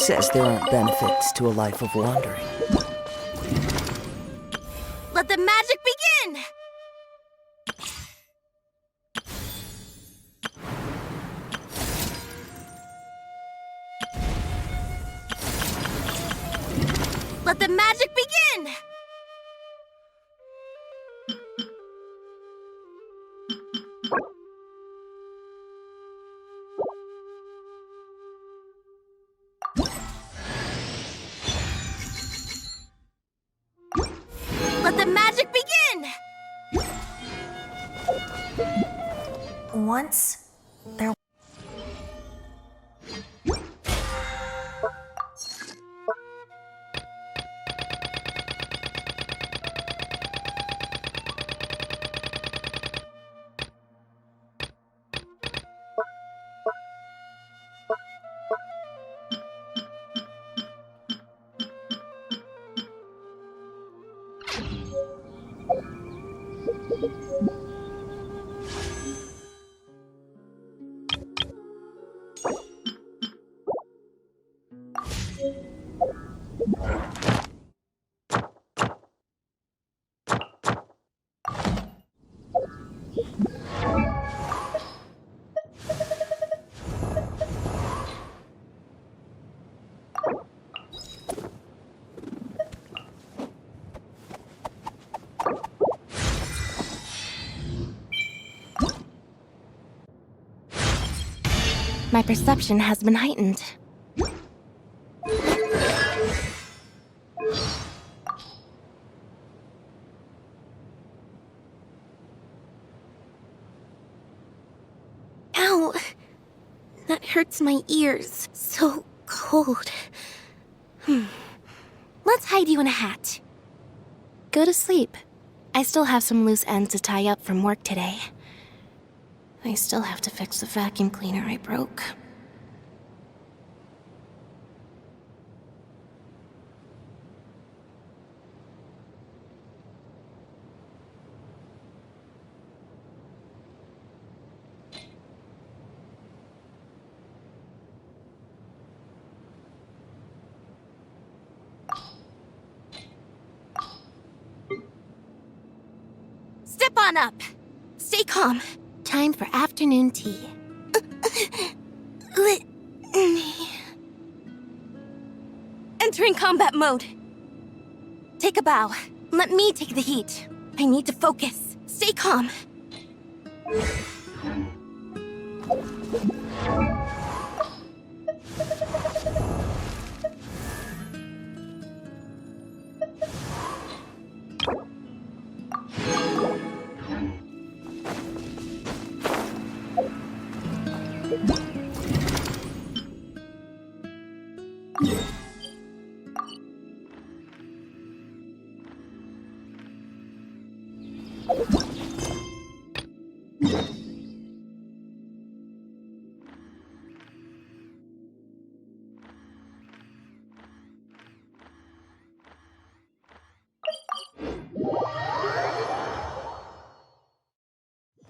says there aren't benefits to a life of wandering? Let the magic begin! Let the magic begin! Let the magic begin! Once, there... My perception has been heightened. Ow! That hurts my ears. So cold. Let's hide you in a hat. Go to sleep. I still have some loose ends to tie up from work today. I still have to fix the vacuum cleaner I broke. Step on up! Stay calm. Time for afternoon tea. Entering combat mode. Take a bow. Let me take the heat. I need to focus. Stay calm.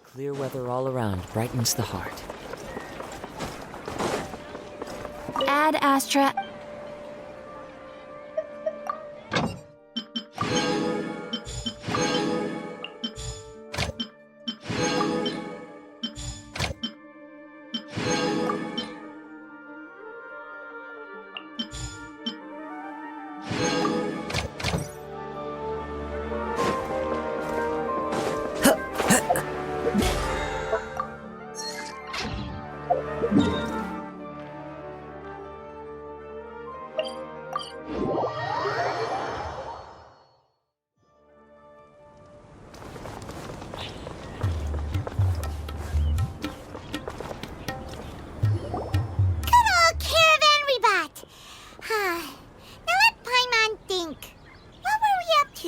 Clear weather all around brightens the heart. Ad Astra.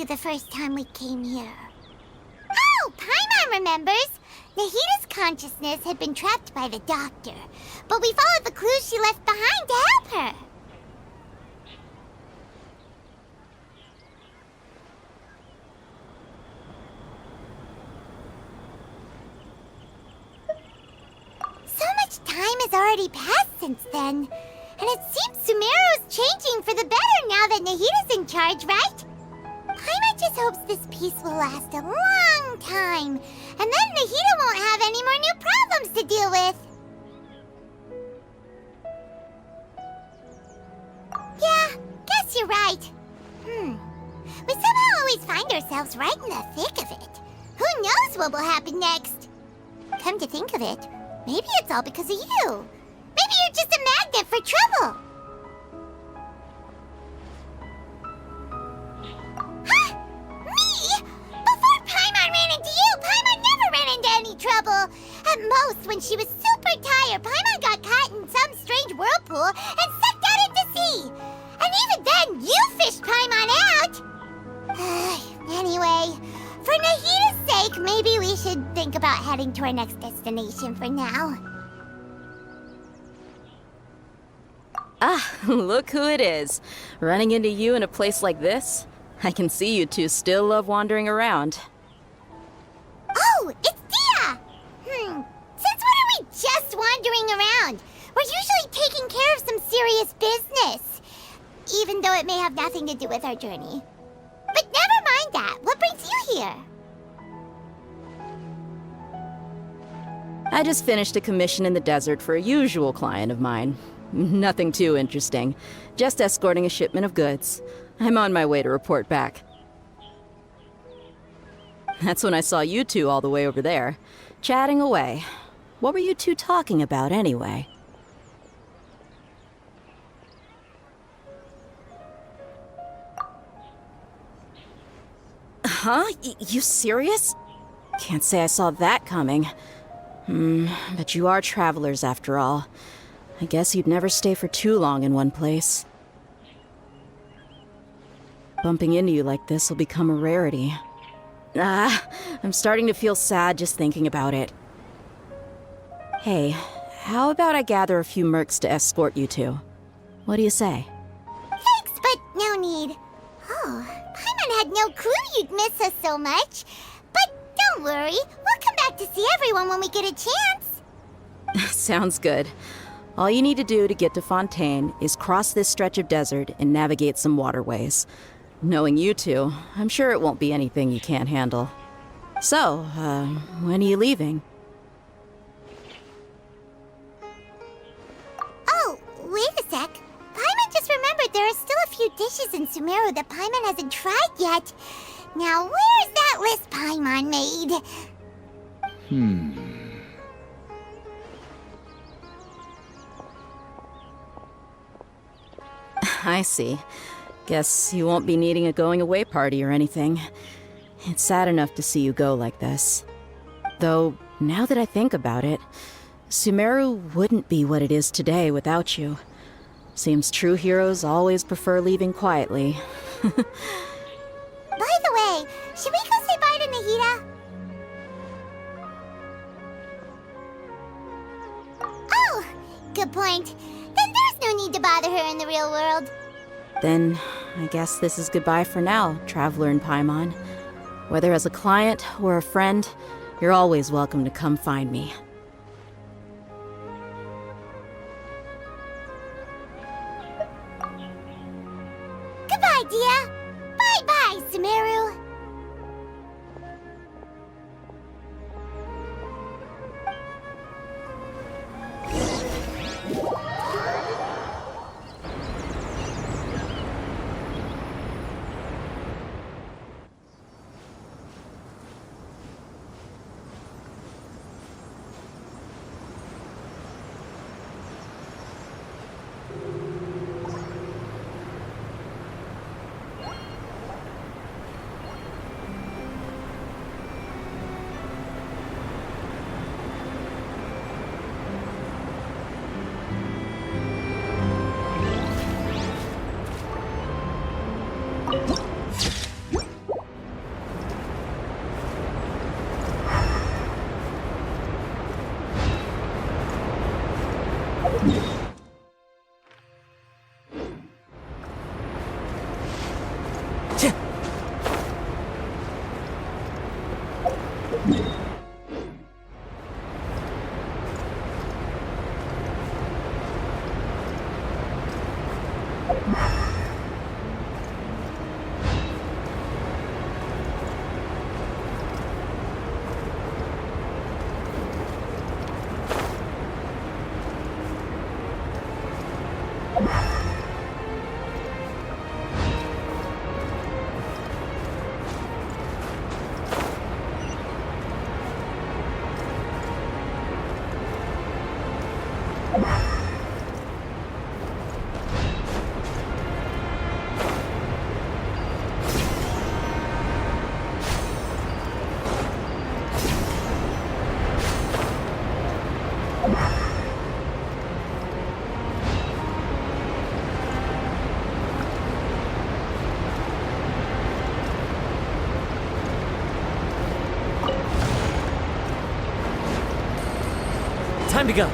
The first time we came here. Oh, Paimon remembers! Nahita's consciousness had been trapped by the doctor, but we followed the clues she left behind to help her. So much time has already passed since then. And it seems Sumeru's changing for the better now that Nahida's in charge, right? Paimon just hopes this peace will last a long time, and then Nahida won't have any more new problems to deal with. Yeah, guess you're right. We somehow always find ourselves right in the thick of it. Who knows what will happen next? Come to think of it, maybe it's all because of you. Maybe you're just a magnet for trouble. Huh? Me? Before Paimon ran into you, Paimon never ran into any trouble. At most, when she was super tired, Paimon got caught in some strange whirlpool and sucked out into sea. And even then, you fished Paimon out. Anyway, for Nahida's sake, maybe we should think about heading to our next destination for now. Ah, look who it is. Running into you in a place like this? I can see you two still love wandering around. Oh, it's Dia! Since when are we just wandering around? We're usually taking care of some serious business. Even though it may have nothing to do with our journey. But never mind that. What brings you here? I just finished a commission in the desert for a usual client of mine. Nothing too interesting. Just escorting a shipment of goods. I'm on my way to report back. That's when I saw you two all the way over there, chatting away. What were you two talking about anyway? Huh? You serious? Can't say I saw that coming. But you are travelers after all. I guess you'd never stay for too long in one place. Bumping into you like this will become a rarity. I'm starting to feel sad just thinking about it. Hey, how about I gather a few mercs to escort you two? What do you say? Thanks, but no need. Oh, Paimon had no clue you'd miss us so much. But don't worry, we'll come back to see everyone when we get a chance. Sounds good. All you need to do to get to Fontaine is cross this stretch of desert and navigate some waterways. Knowing you two, I'm sure it won't be anything you can't handle. So, when are you leaving? Oh, wait a sec. Paimon just remembered there are still a few dishes in Sumeru that Paimon hasn't tried yet. Now, where's that list Paimon made? I see. Guess you won't be needing a going-away party or anything. It's sad enough to see you go like this. Though, now that I think about it, Sumeru wouldn't be what it is today without you. Seems true heroes always prefer leaving quietly. By the way, should we go say bye to Nahida? Oh, good point. Then there's no need to bother her in the real world. Then, I guess this is goodbye for now, Traveler in Paimon. Whether as a client or a friend, you're always welcome to come find me. Goodbye, Dia. Bye-bye, Sumeru. Time to go.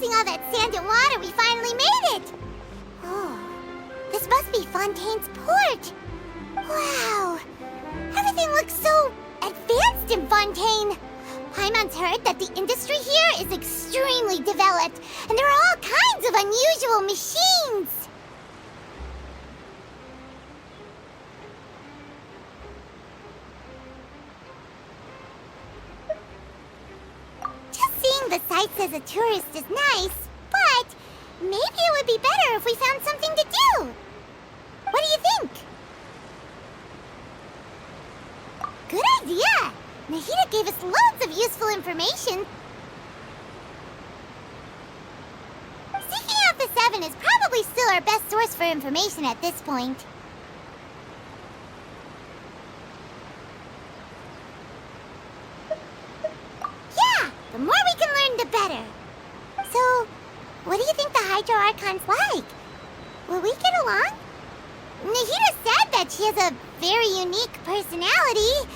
All that sand and water, we finally made it! Oh, this must be Fontaine's port. Wow, everything looks so advanced in Fontaine. Paimon's heard that the industry here is extremely developed, and there are all kinds of unusual machines. The sights as a tourist is nice, but maybe it would be better if we found something to do. What do you think? Good idea! Nahida gave us loads of useful information. Seeking out the Seven is probably still our best source for information at this point. The more we can learn, the better. So, what do you think the Hydro Archon's like? Will we get along? Nahida said that she has a very unique personality,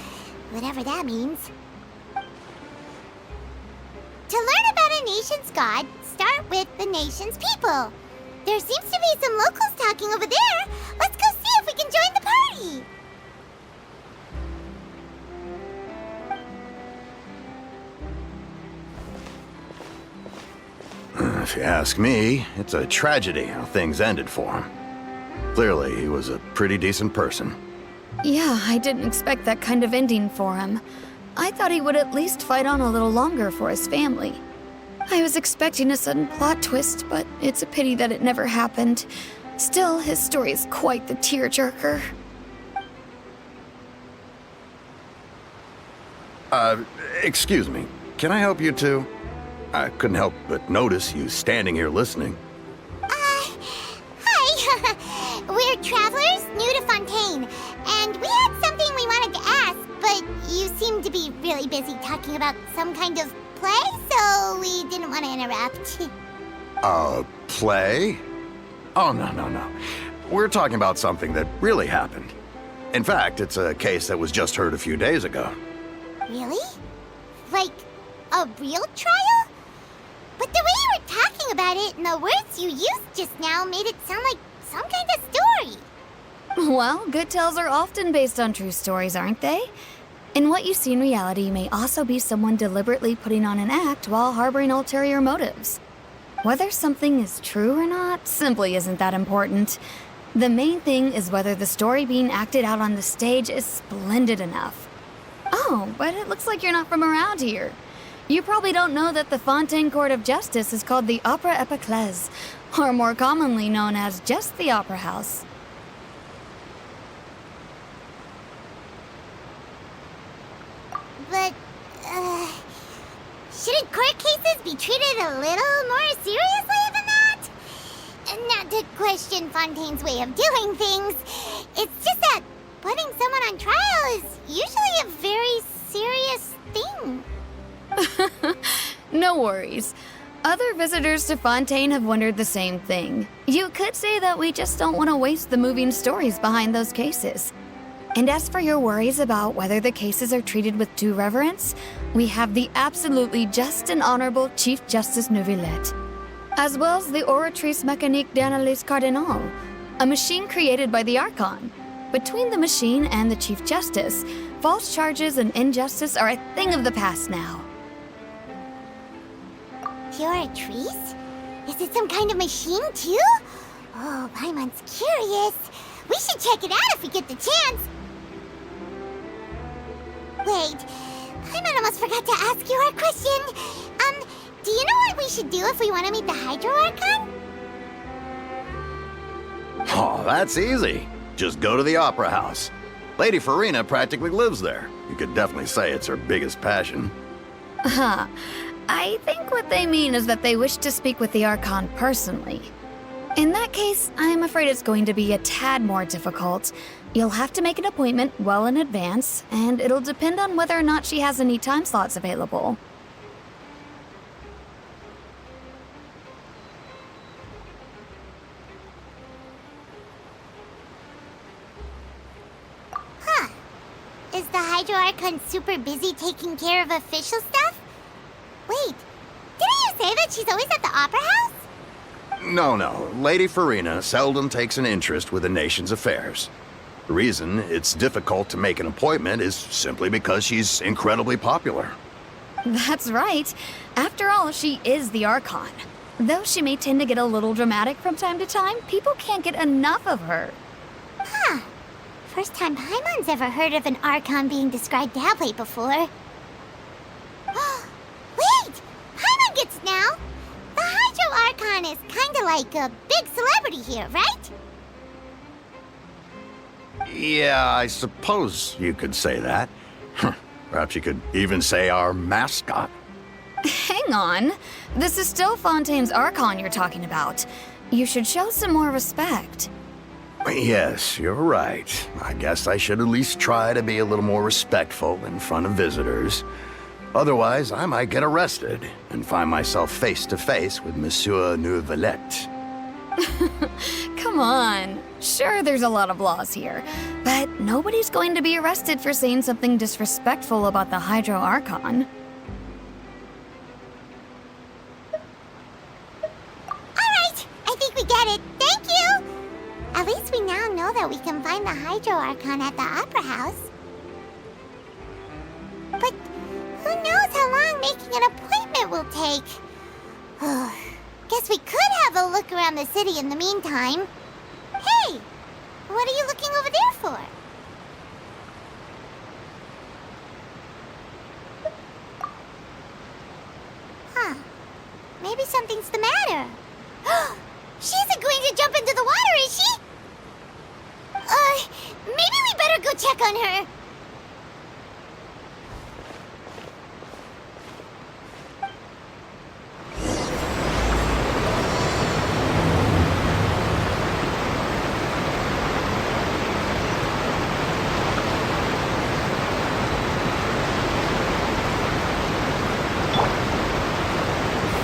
whatever that means. To learn about a nation's god, start with the nation's people. There seems to be some locals talking over there. Let's go see if we can join the party. If you ask me, it's a tragedy how things ended for him. Clearly, he was a pretty decent person. Yeah, I didn't expect that kind of ending for him. I thought he would at least fight on a little longer for his family. I was expecting a sudden plot twist, but it's a pity that it never happened. Still, his story is quite the tearjerker. Excuse me. Can I help you too? I couldn't help but notice you standing here listening. Hi. We're travelers new to Fontaine, and we had something we wanted to ask, but you seem to be really busy talking about some kind of play, so we didn't want to interrupt. Play? Oh, no. We're talking about something that really happened. In fact, it's a case that was just heard a few days ago. Really? Like, a real trial? But the way you were talking about it and the words you used just now made it sound like some kind of story. Well, good tales are often based on true stories, aren't they? And what you see in reality may also be someone deliberately putting on an act while harboring ulterior motives. Whether something is true or not simply isn't that important. The main thing is whether the story being acted out on the stage is splendid enough. Oh, but it looks like you're not from around here. You probably don't know that the Fontaine Court of Justice is called the Opera Epiclese, or more commonly known as just the Opera House. But, shouldn't court cases be treated a little more seriously than that? Not to question Fontaine's way of doing things. It's just that putting someone on trial is usually a very serious thing. No worries. Other visitors to Fontaine have wondered the same thing. You could say that we just don't want to waste the moving stories behind those cases. And as for your worries about whether the cases are treated with due reverence, we have the absolutely just and honorable Chief Justice Neuvillette, as well as the Oratrice Mécanique d'Analyse Cardinal, a machine created by the Archon. Between the machine and the Chief Justice, false charges and injustice are a thing of the past now. Oratrice? Is it some kind of machine, too? Oh, Paimon's curious. We should check it out if we get the chance. Wait, Paimon almost forgot to ask you our question. Do you know what we should do if we want to meet the Hydro Archon? Oh, that's easy. Just go to the Opera House. Lady Farina practically lives there. You could definitely say it's her biggest passion. Huh. I think what they mean is that they wish to speak with the Archon personally. In that case, I'm afraid it's going to be a tad more difficult. You'll have to make an appointment well in advance, and it'll depend on whether or not she has any time slots available. Huh. Is the Hydro Archon super busy taking care of official stuff? Wait, didn't you say that she's always at the Opera House? No. Lady Farina seldom takes an interest with the nation's affairs. The reason it's difficult to make an appointment is simply because she's incredibly popular. That's right. After all, she is the Archon. Though she may tend to get a little dramatic from time to time, people can't get enough of her. Huh. First time Paimon's ever heard of an Archon being described that way before. Wait! Paimon gets it now! The Hydro Archon is kinda like a big celebrity here, right? Yeah, I suppose you could say that. Perhaps you could even say our mascot. Hang on. This is still Fontaine's Archon you're talking about. You should show some more respect. Yes, you're right. I guess I should at least try to be a little more respectful in front of visitors. Otherwise, I might get arrested and find myself face to face with Monsieur Neuvillette. Come on. Sure, there's a lot of laws here, but nobody's going to be arrested for saying something disrespectful about the Hydro Archon. Alright, I think we get it. Thank you! At least we now know that we can find the Hydro Archon at the Opera House. But who knows how long making an appointment will take? Guess we could have a look around the city in the meantime. Hey! What are you looking over there for? Huh. Maybe something's the matter. She isn't going to jump into the water, is she? Maybe we better go check on her.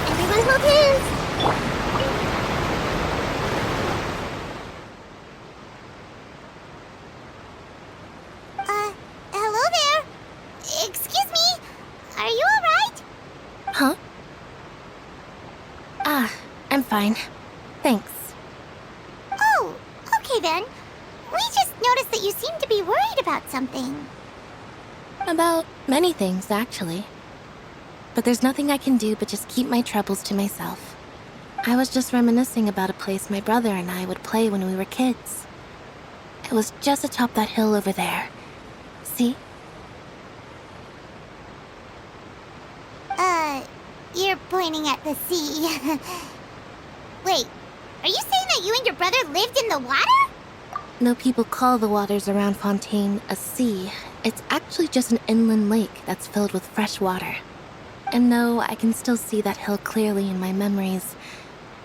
Everyone hold hands. Hello there. Excuse me. Are you alright? Huh? I'm fine. Thanks. Oh, okay then. We just noticed that you seem to be worried about something. About many things, actually. But there's nothing I can do but just keep my troubles to myself. I was just reminiscing about a place my brother and I would play when we were kids. It was just atop that hill over there. See? You're pointing at the sea. Wait, are you saying that you and your brother lived in the water? Though people call the waters around Fontaine a sea, it's actually just an inland lake that's filled with fresh water. And though I can still see that hill clearly in my memories,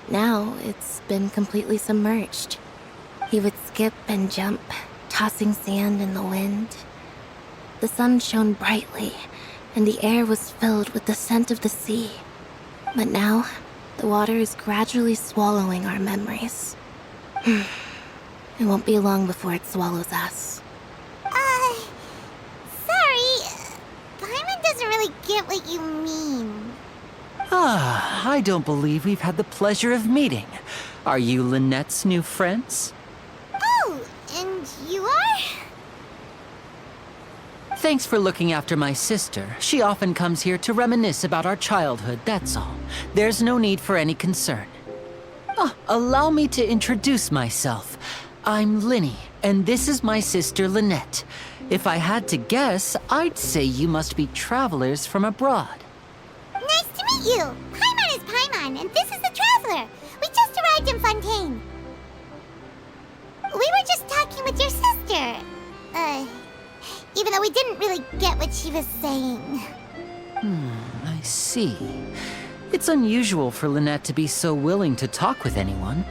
now it's been completely submerged. He would skip and jump, tossing sand in the wind. The sun shone brightly, and the air was filled with the scent of the sea. But now, the water is gradually swallowing our memories. It won't be long before it swallows us. Sorry. Paimon doesn't really get what you mean. I don't believe we've had the pleasure of meeting. Are you Lynette's new friends? Oh, and you are? Thanks for looking after my sister. She often comes here to reminisce about our childhood, that's all. There's no need for any concern. Allow me to introduce myself. I'm Linny, and this is my sister Lynette. If I had to guess, I'd say you must be travelers from abroad. Nice to meet you. Paimon is Paimon, and this is the Traveler. We just arrived in Fontaine. We were just talking with your sister. Even though we didn't really get what she was saying. I see. It's unusual for Lynette to be so willing to talk with anyone.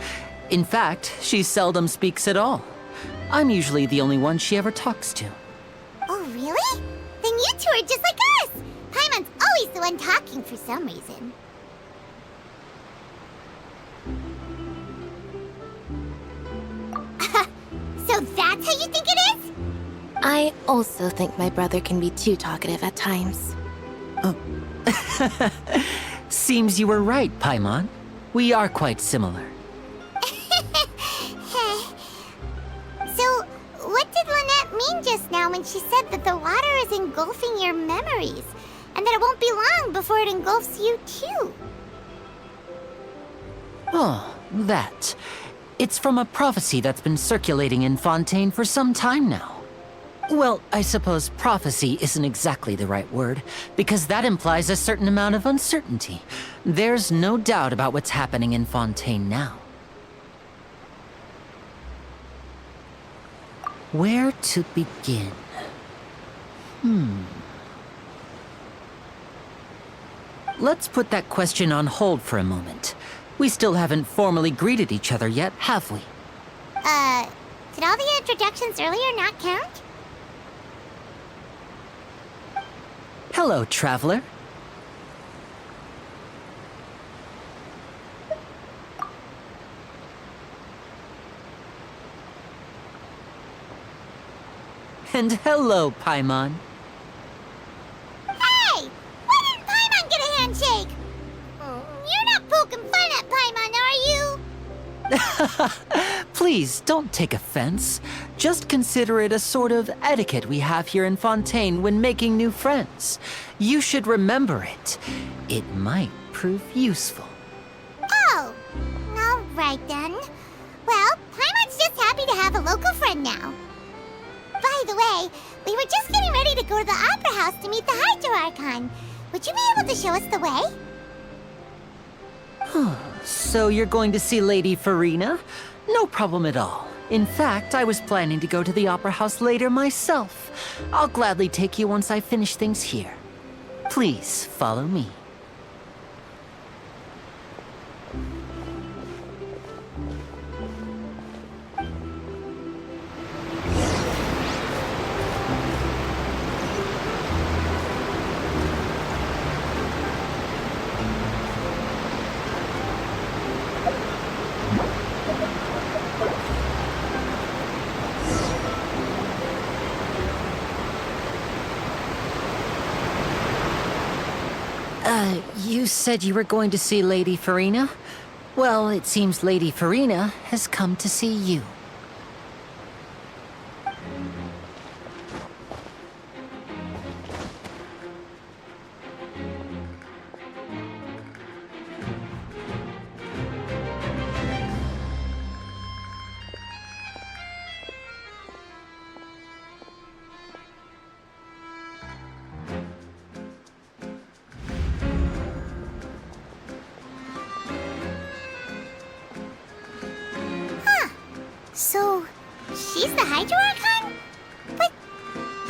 In fact, she seldom speaks at all. I'm usually the only one she ever talks to. Oh, really? Then you two are just like us. Paimon's always the one talking for some reason. So that's how you think it is? I also think my brother can be too talkative at times. Seems you were right, Paimon. We are quite similar. So, what did Lynette mean just now when she said that the water is engulfing your memories, and that it won't be long before it engulfs you too? Oh, that. It's from a prophecy that's been circulating in Fontaine for some time now. Well, I suppose prophecy isn't exactly the right word, because that implies a certain amount of uncertainty. There's no doubt about what's happening in Fontaine now. Where to begin? Let's put that question on hold for a moment. We still haven't formally greeted each other yet, have we? Did all the introductions earlier not count? Hello, traveler. And hello, Paimon. Hey! Why didn't Paimon get a handshake? You're not poking fun at Paimon, are you? Please, don't take offense. Just consider it a sort of etiquette we have here in Fontaine when making new friends. You should remember it. It might prove useful. Oh, all right then. Well, Paimon's just happy to have a local friend now. By the way, we were just getting ready to go to the Opera House to meet the Hydro Archon. Would you be able to show us the way? So you're going to see Lady Farina? No problem at all. In fact, I was planning to go to the Opera House later myself. I'll gladly take you once I finish things here. Please, follow me. You said you were going to see Lady Farina? Well, it seems Lady Farina has come to see you. So, she's the Hydro Archon? But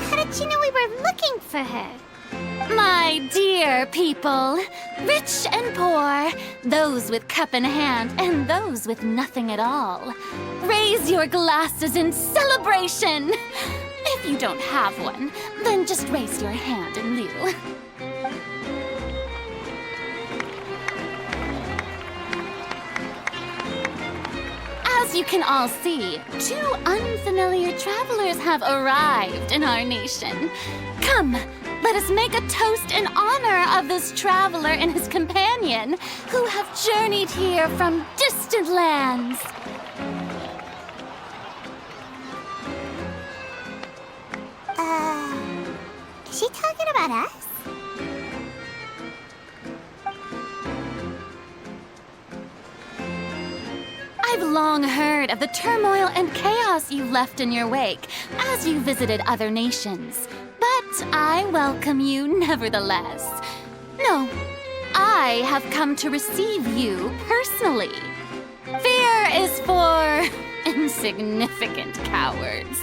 how did she know we were looking for her? My dear people, rich and poor, those with cup in hand and those with nothing at all, raise your glasses in celebration! If you don't have one, then just raise your hand in lieu. As you can all see, 2 unfamiliar travelers have arrived in our nation. Come, let us make a toast in honor of this traveler and his companion who have journeyed here from distant lands. Is she talking about us? I've long heard of the turmoil and chaos you left in your wake as you visited other nations. But I welcome you nevertheless. No, I have come to receive you personally. Fear is for insignificant cowards.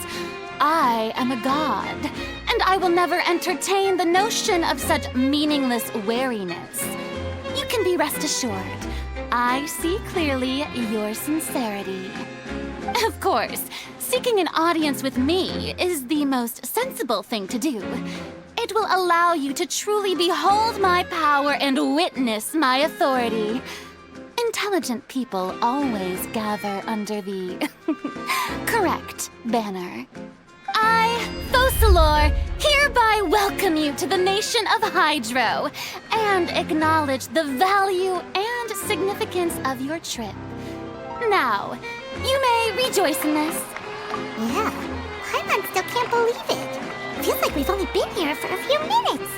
I am a god, and I will never entertain the notion of such meaningless wariness. You can be rest assured, I see clearly your sincerity. Of course, seeking an audience with me is the most sensible thing to do. It will allow you to truly behold my power and witness my authority. Intelligent people always gather under the correct banner. I, Fosalor, hereby welcome you to the nation of Hydro and acknowledge the value and significance of your trip. Now, you may rejoice in this. Yeah, Paimon still can't believe it. Feels like we've only been here for a few minutes.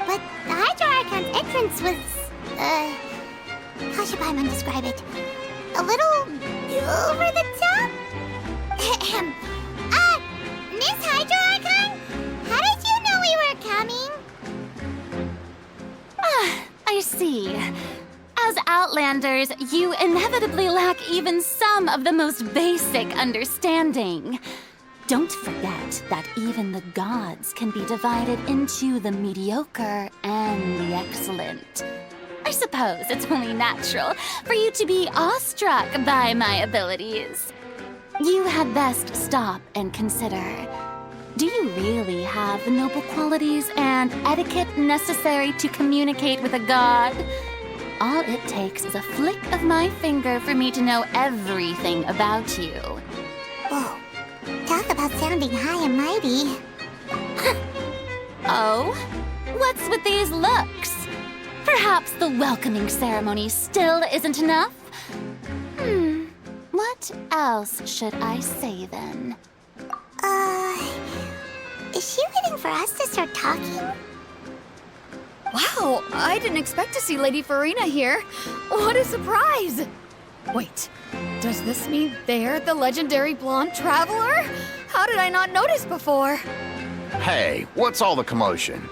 But the Hydro Archon's entrance was, how should Paimon describe it? A little over the top? Miss Hydro Archon? How did you know we were coming? I see. As Outlanders, you inevitably lack even some of the most basic understanding. Don't forget that even the gods can be divided into the mediocre and the excellent. I suppose it's only natural for you to be awestruck by my abilities. You had best stop and consider. Do you really have the noble qualities and etiquette necessary to communicate with a god? All it takes is a flick of my finger for me to know everything about you. Whoa, talk about sounding high and mighty. Oh? What's with these looks? Perhaps the welcoming ceremony still isn't enough? What else should I say then? Is she waiting for us to start talking? Wow, I didn't expect to see Lady Farina here. What a surprise! Wait, does this mean they're the legendary blonde traveler? How did I not notice before? Hey, what's all the commotion?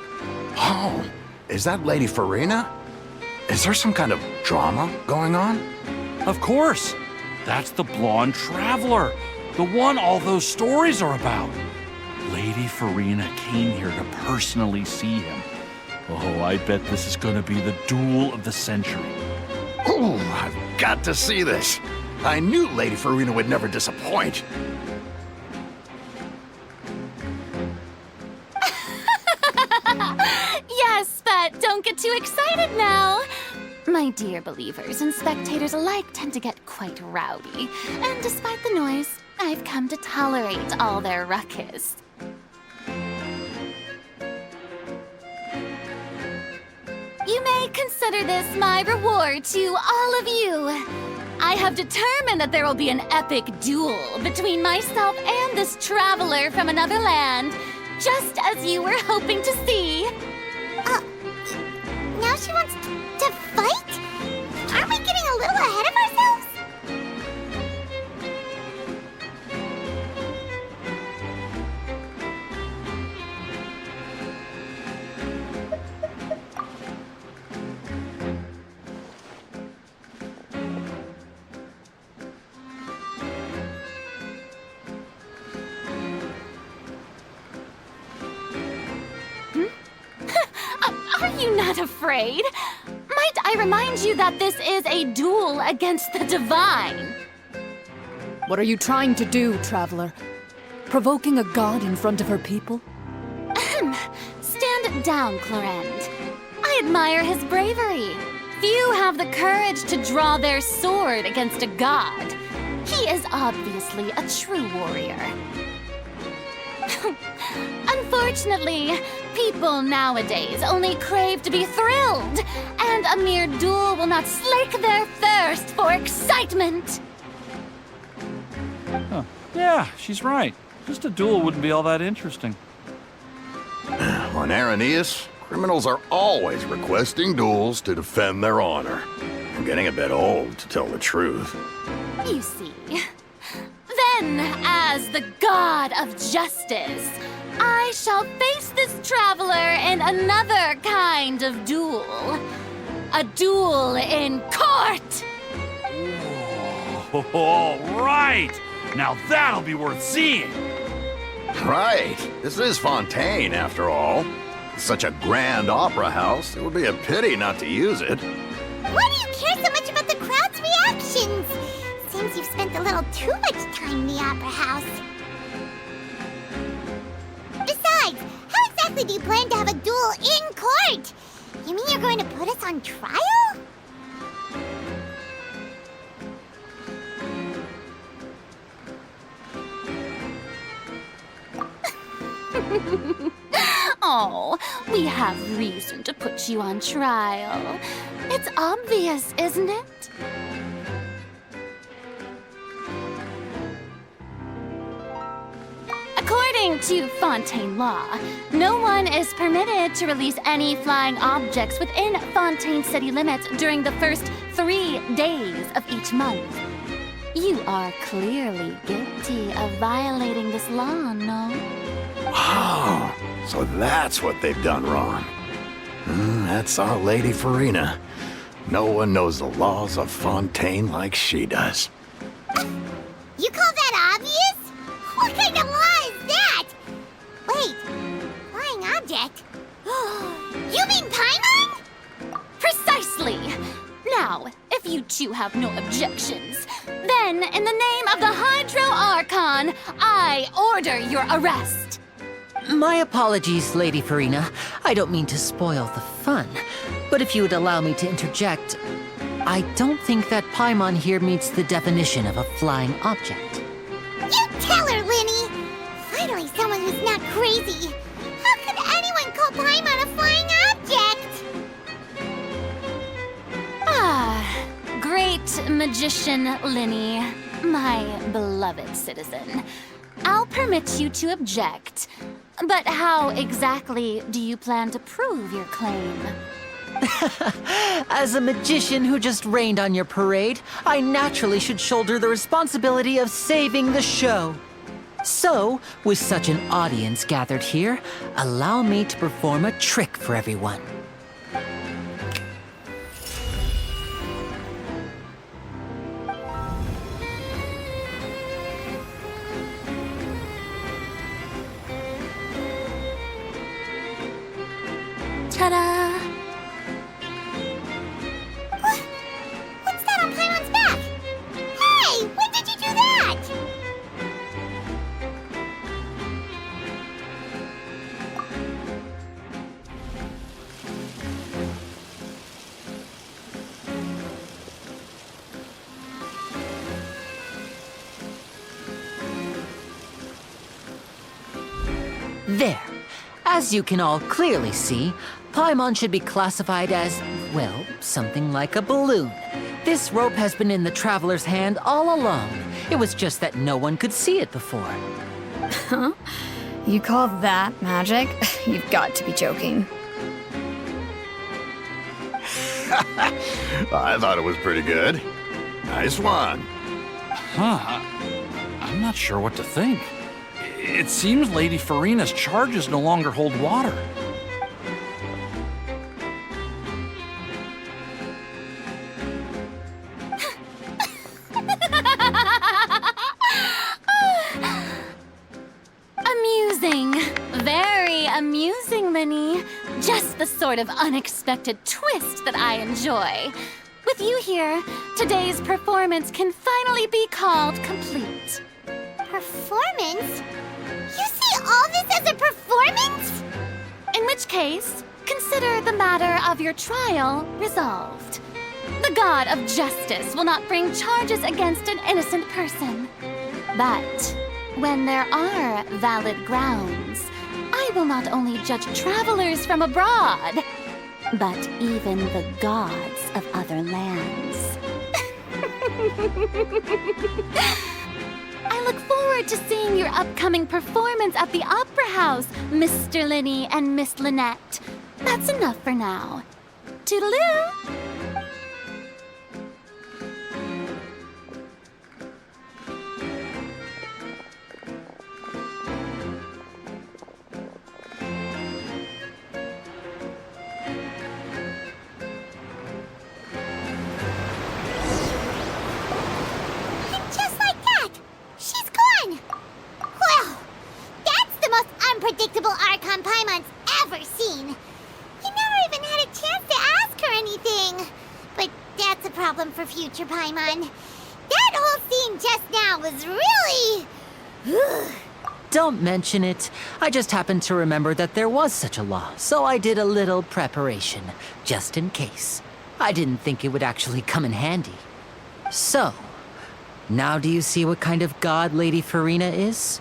Oh, is that Lady Farina? Is there some kind of drama going on? Of course! That's the blonde traveler, the one all those stories are about. Lady Farina came here to personally see him. Oh, I bet this is gonna be the duel of the century. Ooh, I've got to see this. I knew Lady Farina would never disappoint. Yes, but don't get too excited now. My dear believers and spectators alike tend to get quite rowdy, and despite the noise, I've come to tolerate all their ruckus. You may consider this my reward to all of you. I have determined that there will be an epic duel between myself and this traveler from another land, just as you were hoping to see. Now she wants to fight? Aren't we getting a little ahead of ourselves? afraid. Might I remind you that this is a duel against the divine? What are you trying to do, Traveler? Provoking a god in front of her people? Stand down, Clorend. I admire his bravery. Few have the courage to draw their sword against a god. He is obviously a true warrior. Unfortunately, people nowadays only crave to be thrilled, and a mere duel will not slake their thirst for excitement. Huh. Yeah, she's right. Just a duel wouldn't be all that interesting. On Araneus, criminals are always requesting duels to defend their honor. I'm getting a bit old, to tell the truth. You see. Then, as the god of justice, I shall face this traveler in another kind of duel. A duel in court! All right! Now that'll be worth seeing! Right. This is Fontaine, after all. Such a grand opera house, it would be a pity not to use it. Why do you care so much about the crowd's reactions? Seems you've spent a little too much time in the opera house. Besides, how exactly do you plan to have a duel in court? You mean you're going to put us on trial? Oh, we have reason to put you on trial. It's obvious, isn't it? According to Fontaine law, no one is permitted to release any flying objects within Fontaine city limits during the first 3 days of each month. You are clearly guilty of violating this law, no? Oh, so that's what they've done wrong. That's our Lady Farina. No one knows the laws of Fontaine like she does. You call that obvious? What kind of law is that? Wait, flying object? You mean Paimon? Precisely! Now, if you two have no objections, then in the name of the Hydro Archon, I order your arrest. My apologies, Lady Farina. I don't mean to spoil the fun. But if you would allow me to interject, I don't think that Paimon here meets the definition of a flying object. You tell her, Linny! Finally someone who's not crazy. How could anyone call Paimon a flying object? Ah, great magician Linny, my beloved citizen. I'll permit you to object. But how exactly do you plan to prove your claim? As a magician who just rained on your parade, I naturally should shoulder the responsibility of saving the show. So, with such an audience gathered here, allow me to perform a trick for everyone. Ta-da! What's that on Paimon's back? Hey, when did you do that? There. As you can all clearly see, Paimon should be classified as, well, something like a balloon. This rope has been in the Traveler's hand all along. It was just that no one could see it before. Huh? You call that magic? You've got to be joking. I thought it was pretty good. Nice one. Huh. I'm not sure what to think. It seems Lady Farina's charges no longer hold water. Amusing. Very amusing, Linny. Just the sort of unexpected twist that I enjoy. With you here, today's performance can finally be called complete. Performance? You see all this as a performance? In which case, consider the matter of your trial resolved. The god of justice will not bring charges against an innocent person. But when there are valid grounds, I will not only judge travelers from abroad, but even the gods of other lands. I look forward to seeing your upcoming performance at the Opera House, Mr. Linny and Miss Lynette. That's enough for now. Toodaloo! Unpredictable Archon Paimon's ever seen. You never even had a chance to ask her anything. But that's a problem for future Paimon. That whole scene just now was really... Don't mention it. I just happened to remember that there was such a law, so I did a little preparation, just in case. I didn't think it would actually come in handy. So, now do you see what kind of god Lady Farina is?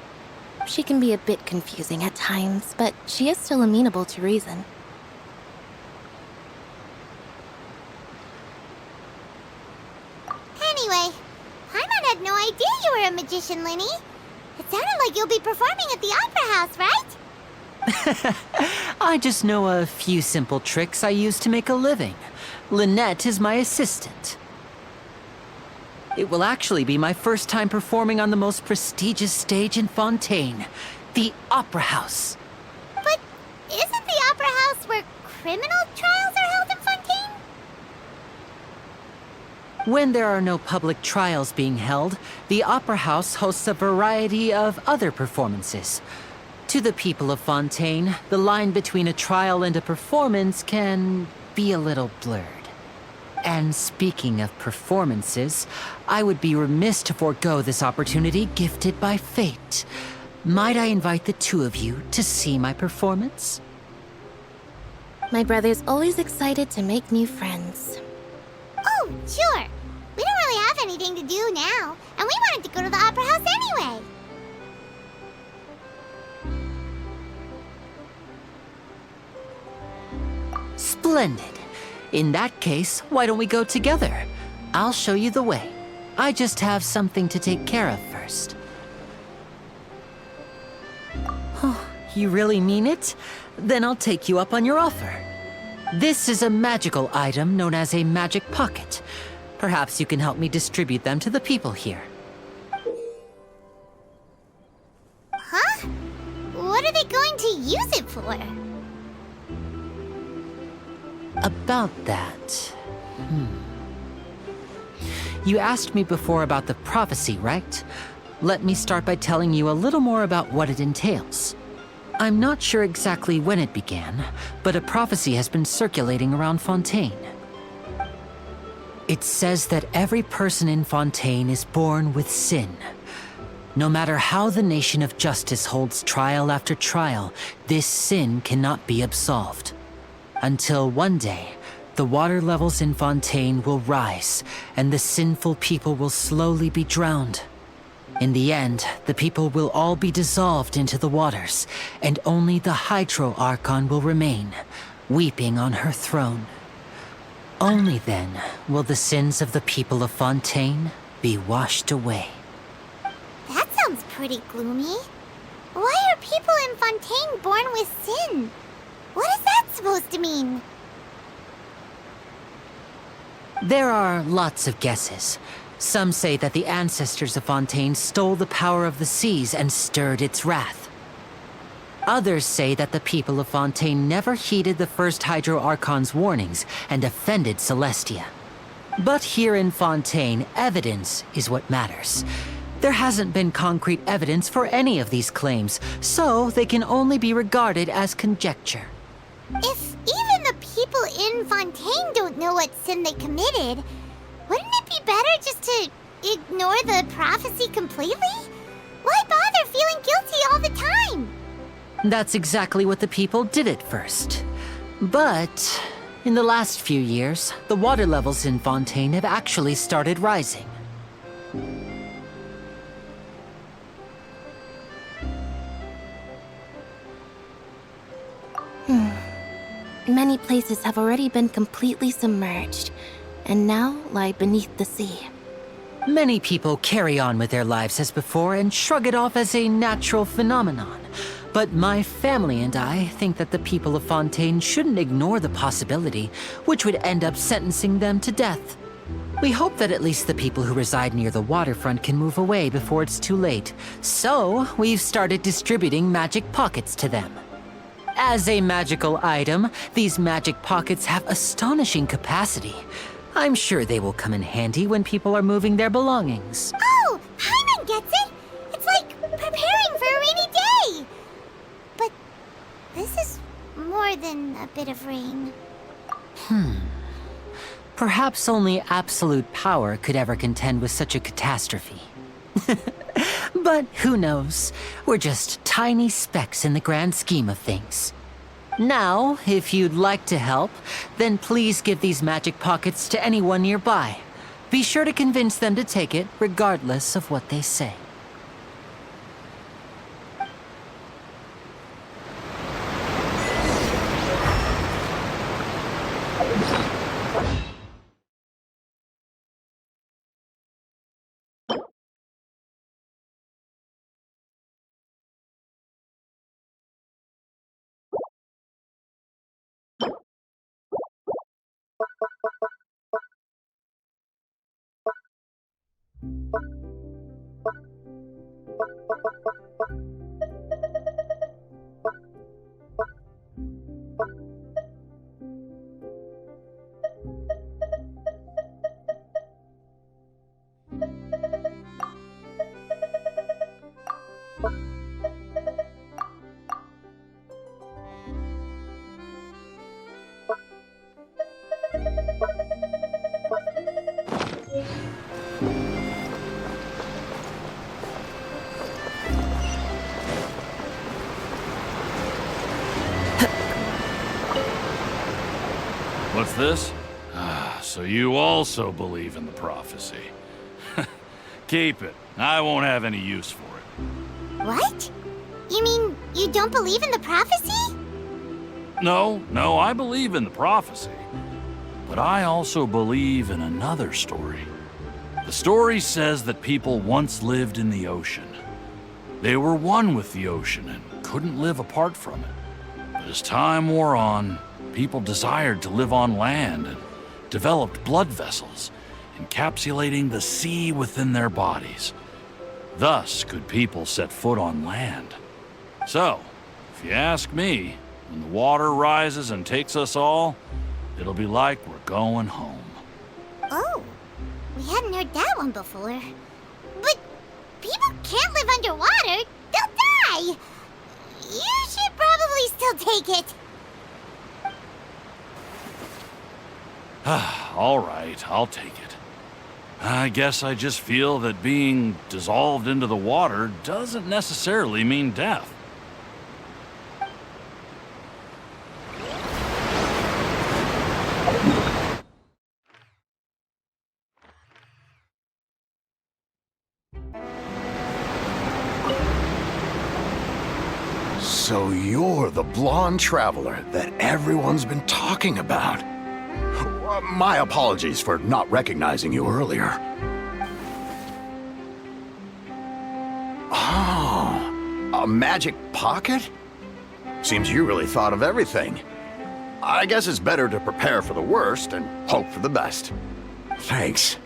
She can be a bit confusing at times, but she is still amenable to reason. Anyway, Paimon had no idea you were a magician, Linny. It sounded like you'll be performing at the Opera House, right? I just know a few simple tricks I use to make a living. Lynette is my assistant. It will actually be my first time performing on the most prestigious stage in Fontaine, the Opera House. But isn't the Opera House where criminal trials are held in Fontaine? When there are no public trials being held, the Opera House hosts a variety of other performances. To the people of Fontaine, the line between a trial and a performance can be a little blurred. And speaking of performances, I would be remiss to forego this opportunity gifted by fate. Might I invite the two of you to see my performance? My brother's always excited to make new friends. Oh, sure. We don't really have anything to do now, and we wanted to go to the Opera House anyway. Splendid. In that case, why don't we go together? I'll show you the way. I just have something to take care of first. Oh, you really mean it? Then I'll take you up on your offer. This is a magical item known as a magic pocket. Perhaps you can help me distribute them to the people here. Huh? What are they going to use it for? About that... You asked me before about the prophecy, right? Let me start by telling you a little more about what it entails. I'm not sure exactly when it began, but a prophecy has been circulating around Fontaine. It says that every person in Fontaine is born with sin. No matter how the nation of justice holds trial after trial, this sin cannot be absolved. Until one day, the water levels in Fontaine will rise, and the sinful people will slowly be drowned. In the end, the people will all be dissolved into the waters, and only the Hydro Archon will remain, weeping on her throne. Only then will the sins of the people of Fontaine be washed away. That sounds pretty gloomy. Why are people in Fontaine born with sin? What is that supposed to mean? There are lots of guesses. Some say that the ancestors of Fontaine stole the power of the seas and stirred its wrath. Others say that the people of Fontaine never heeded the first Hydro Archon's warnings and offended Celestia. But here in Fontaine, evidence is what matters. There hasn't been concrete evidence for any of these claims, so they can only be regarded as conjecture. If even the people in Fontaine don't know what sin they committed, wouldn't it be better just to ignore the prophecy completely? Why bother feeling guilty all the time? That's exactly what the people did at first. But in the last few years, the water levels in Fontaine have actually started rising. Many places have already been completely submerged, and now lie beneath the sea. Many people carry on with their lives as before and shrug it off as a natural phenomenon. But my family and I think that the people of Fontaine shouldn't ignore the possibility, which would end up sentencing them to death. We hope that at least the people who reside near the waterfront can move away before it's too late. So, we've started distributing magic pockets to them. As a magical item, these magic pockets have astonishing capacity. I'm sure they will come in handy when people are moving their belongings. Oh, Paimon gets it! It's like preparing for a rainy day! But this is more than a bit of rain. Perhaps only absolute power could ever contend with such a catastrophe. But who knows? We're just tiny specks in the grand scheme of things. Now, if you'd like to help, then please give these magic pockets to anyone nearby. Be sure to convince them to take it, regardless of what they say. What's this? Ah, so you also believe in the prophecy. Keep it. I won't have any use for it. What? You mean you don't believe in the prophecy? No, I believe in the prophecy. But I also believe in another story. The story says that people once lived in the ocean. They were one with the ocean and couldn't live apart from it. But as time wore on, people desired to live on land and developed blood vessels, encapsulating the sea within their bodies. Thus could people set foot on land. So, if you ask me, when the water rises and takes us all, it'll be like we're going home. Oh, we hadn't heard that one before. But people can't live underwater. They'll die. You should probably still take it. All right, I'll take it. I guess I just feel that being dissolved into the water doesn't necessarily mean death. So you're the blonde traveler that everyone's been talking about. My apologies for not recognizing you earlier. Oh, a magic pocket? Seems you really thought of everything. I guess it's better to prepare for the worst and hope for the best. Thanks.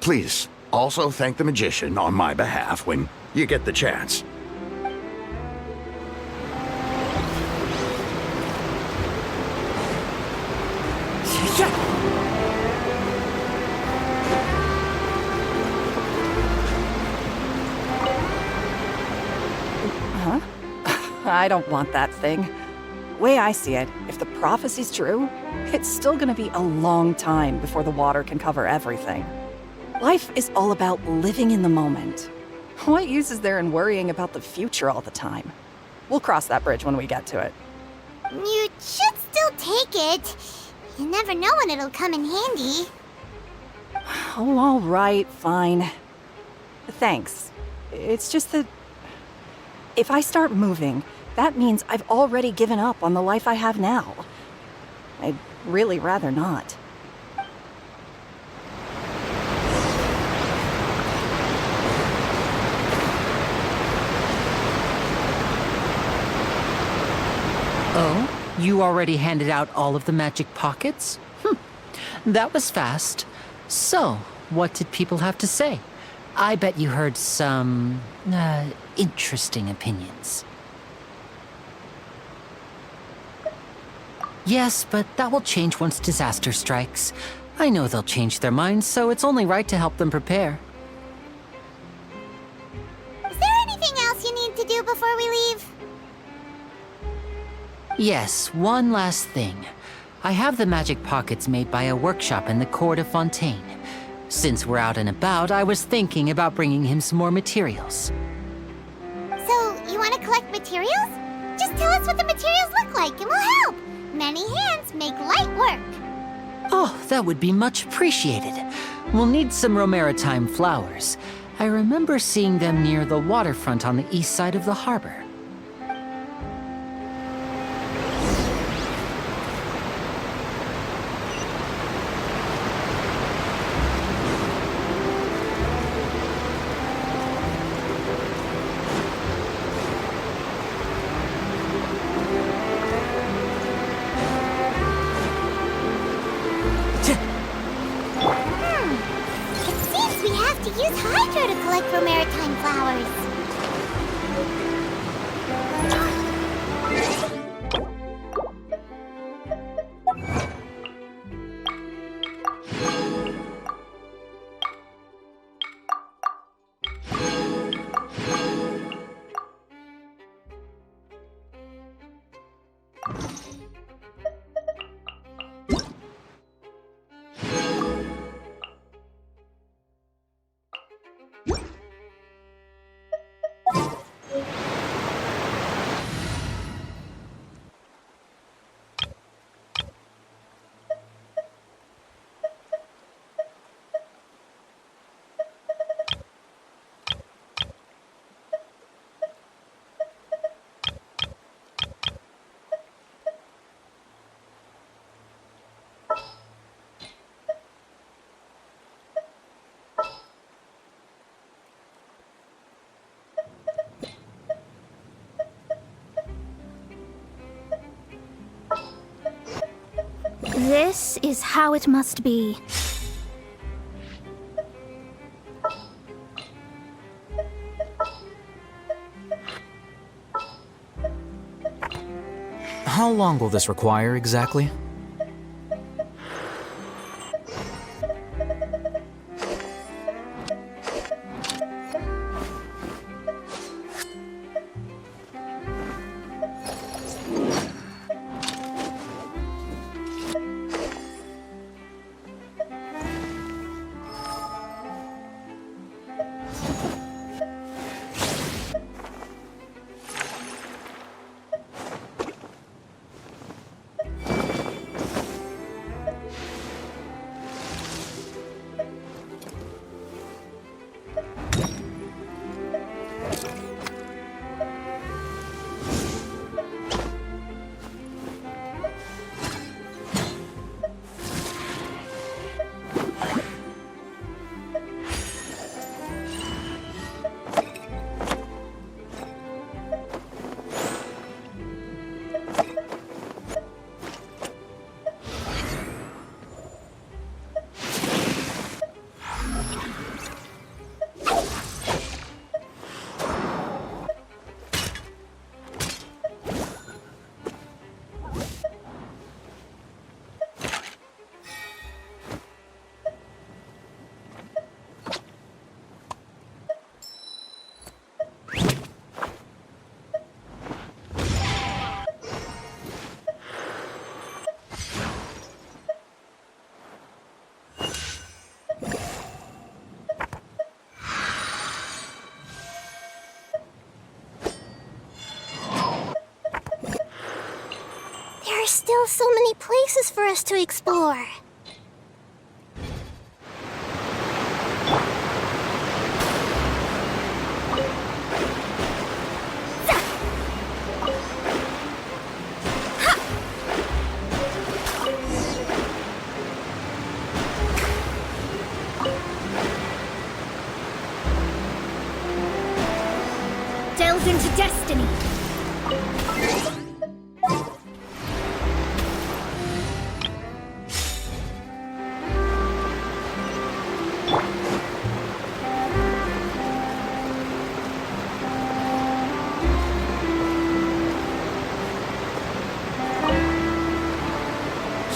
Please, also thank the magician on my behalf when you get the chance. I don't want that thing. way I see it, if the prophecy's true, it's still gonna be a long time before the water can cover everything. Life is all about living in the moment. What use is there in worrying about the future all the time? We'll cross that bridge when we get to it. You should still take it. You never know when it'll come in handy. Oh, all right, fine. Thanks. It's just that if I start moving, that means I've already given up on the life I have now. I'd really rather not. Oh? You already handed out all of the magic pockets? That was fast. So, what did people have to say? I bet you heard some, interesting opinions. Yes, but that will change once disaster strikes. I know they'll change their minds, so it's only right to help them prepare. Is there anything else you need to do before we leave? Yes, one last thing. I have the magic pockets made by a workshop in the court of Fontaine. Since we're out and about, I was thinking about bringing him some more materials. So, you want to collect materials? Just tell us what the materials look like and we'll help. Many hands make light work. Oh, that would be much appreciated. We'll need some Romaritime flowers. I remember seeing them near the waterfront on the east side of the harbor. It seems we have to use Hydro to collect Romaritime flowers. This is how it must be. How long will this require exactly? still so many places for us to explore. Delve into destiny.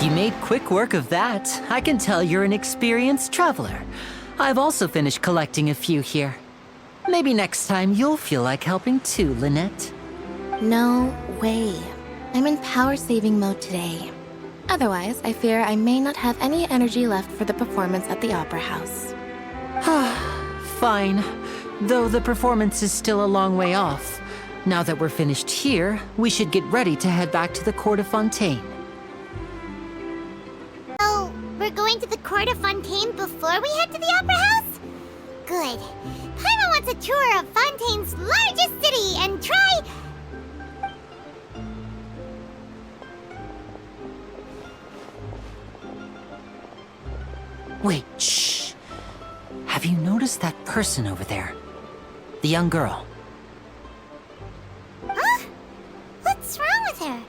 You made quick work of that. I can tell you're an experienced traveler. I've also finished collecting a few here. Maybe next time you'll feel like helping too, Lynette. No way. I'm in power-saving mode today. Otherwise, I fear I may not have any energy left for the performance at the Opera House. Fine. Though the performance is still a long way off. Now that we're finished here, we should get ready to head back to the Court of Fontaine. Oh, we're going to the Court of Fontaine before we head to the Opera House? Good. Paimon wants a tour of Fontaine's largest city and try... Wait, shh. Have you noticed that person over there? The young girl. Huh? What's wrong with her?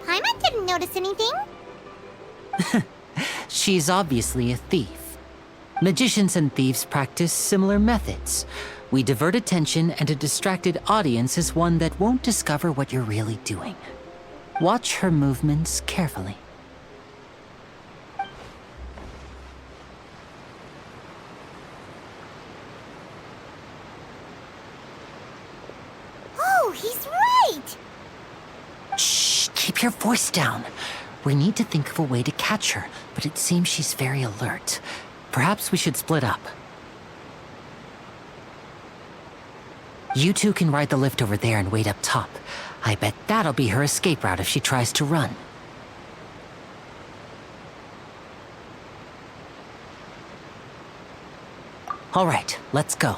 Paimon didn't notice anything. She's obviously a thief. Magicians and thieves practice similar methods. We divert attention, and a distracted audience is one that won't discover what you're really doing. Watch her movements carefully. Oh, he's right! Shh, keep your voice down. We need to think of a way to catch her, but it seems she's very alert. Perhaps we should split up. You two can ride the lift over there and wait up top. I bet that'll be her escape route if she tries to run. All right, let's go.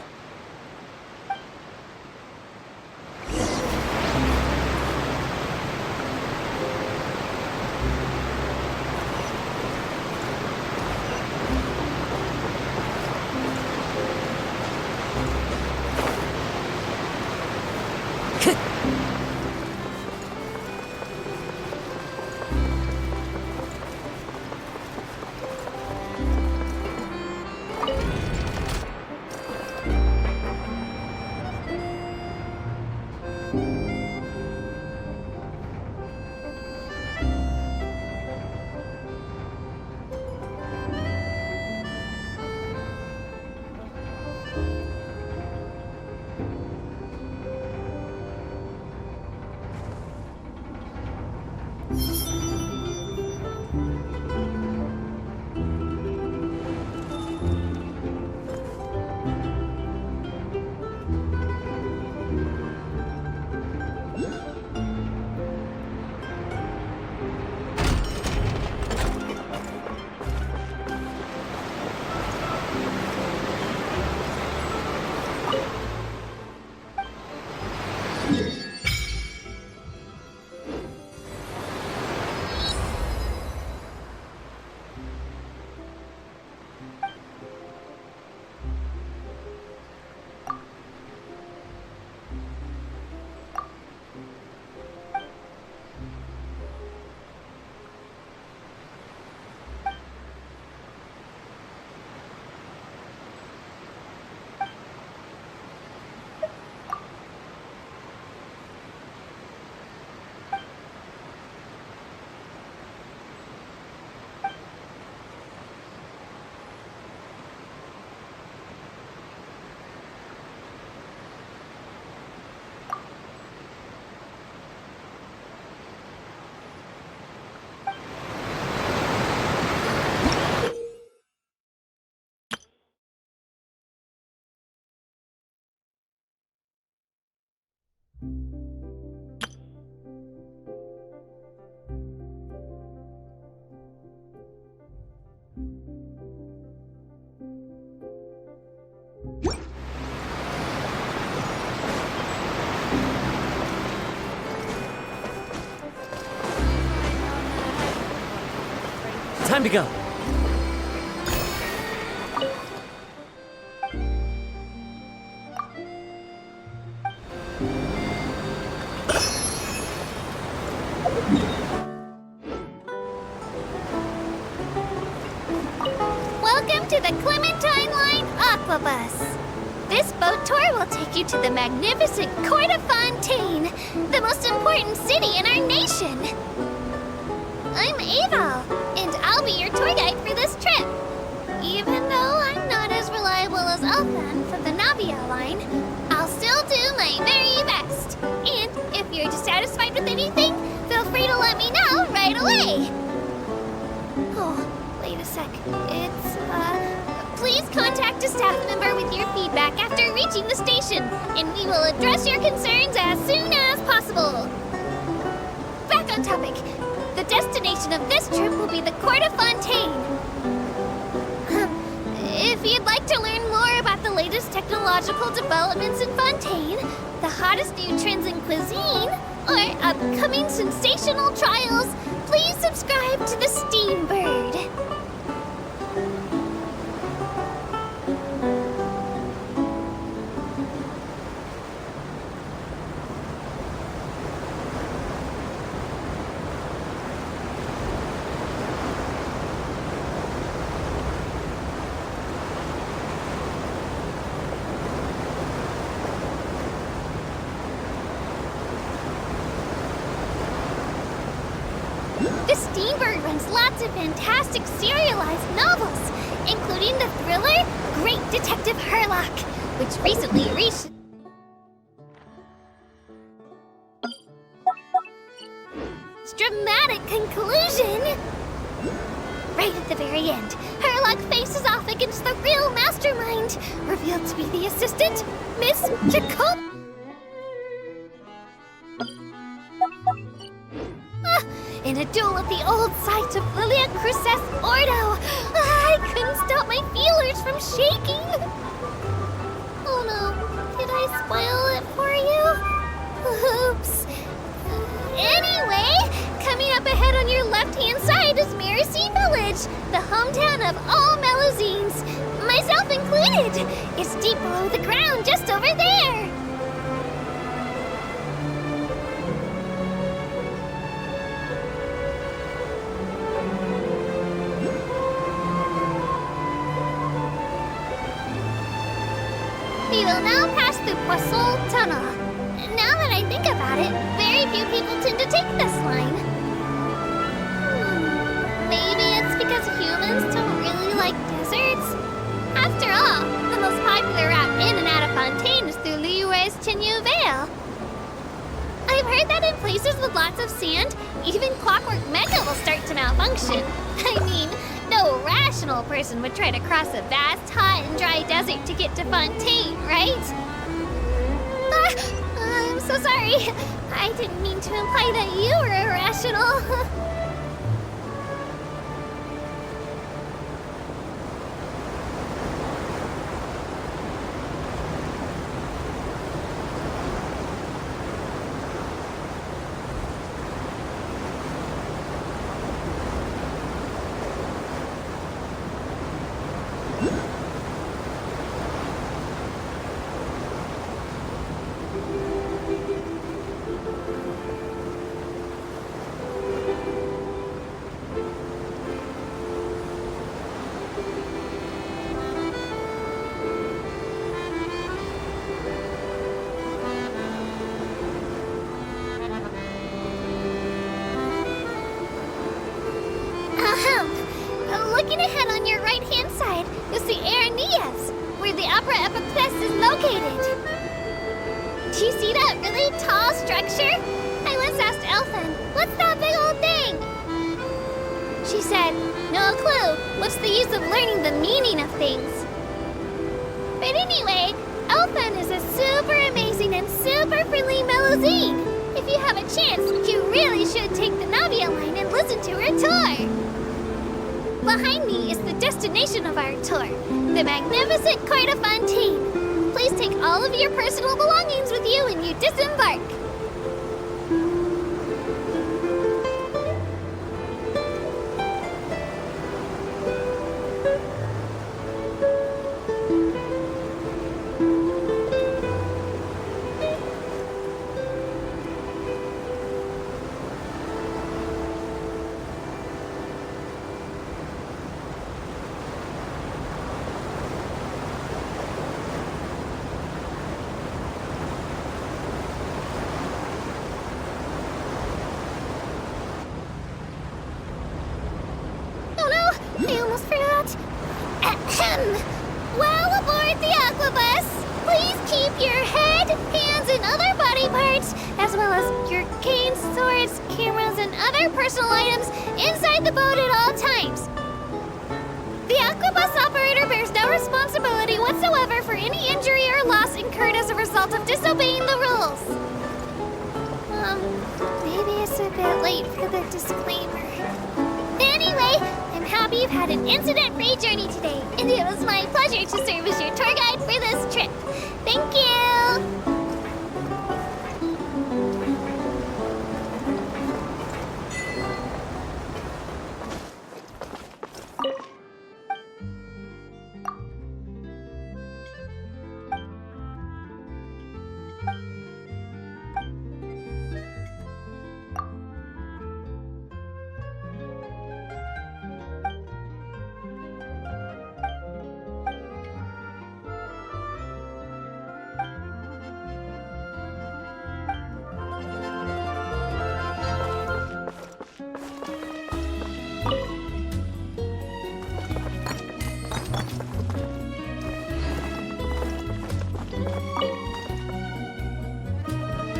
Time to go. Welcome to the Clementine Line Aquabus. This boat tour will take you to the magnificent Court of Fontaine, the most important city in our nation. I'm Aval, and I'll be your tour guide for this trip. Even though I'm not as reliable as Elfan from the Navia line, I'll still do my very best. And if you're dissatisfied with anything, feel free to let me know right away. Oh, wait a sec. Please contact a staff member with your feedback after reaching the station, and we will address your concerns as soon as possible. Back on topic. The destination of this trip will be the Court of Fontaine. If you'd like to learn more about the latest technological developments in Fontaine, the hottest new trends in cuisine, or upcoming sensational trials, please subscribe to the Steambird. The Steambird runs lots of fantastic serialized novels, including the thriller Great Detective Herlock, which recently reached its dramatic conclusion. Right at the very end, Herlock faces off against the real mastermind, revealed to be the assistant, Miss Jacob. In a duel at the old site of Lilia Cruces Ordo, I couldn't stop my feelers from shaking. Oh no, did I spoil it for you? Oops. Anyway, coming up ahead on your left-hand side is Mercy Village, the hometown of all Melusines, myself included. It's deep below the ground, just over there. We will now pass through Poisson Tunnel. Now that I think about it, very few people tend to take this line. Maybe it's because humans don't really like deserts? After all, the most popular route in and out of Fontaine is through Liyue's Tenyu Vale. I've heard that in places with lots of sand, even Clockwork Mecha will start to malfunction. I mean, no rational person would try to cross a vast, hot, and dry desert to get to Fontaine, right? I'm so sorry. I didn't mean to imply that you were irrational. Looking ahead on your right-hand side, you'll see Aranias, where the Opera Epiplex is located. Do you see that really tall structure? I once asked Elfan, what's that big old thing? She said, no clue. What's the use of learning the meaning of things? But anyway, Elfan is a super amazing and super friendly Melusine. If you have a chance, you really should take the Navia line and listen to her tour. Behind me is the destination of our tour, the magnificent Court of Fontaine. Please take all of your personal belongings with you when you disembark. Well, aboard the Aquabus, please keep your head, hands, and other body parts, as well as your canes, swords, cameras, and other personal items inside the boat at all times. The Aquabus operator bears no responsibility whatsoever for any injury or loss incurred as a result of disobeying the rules. Maybe it's a bit late for the disclaimer. Anyway, I'm happy you've had an incident-free journey today, and it was my pleasure to serve as your tour guide for this trip. Thank you!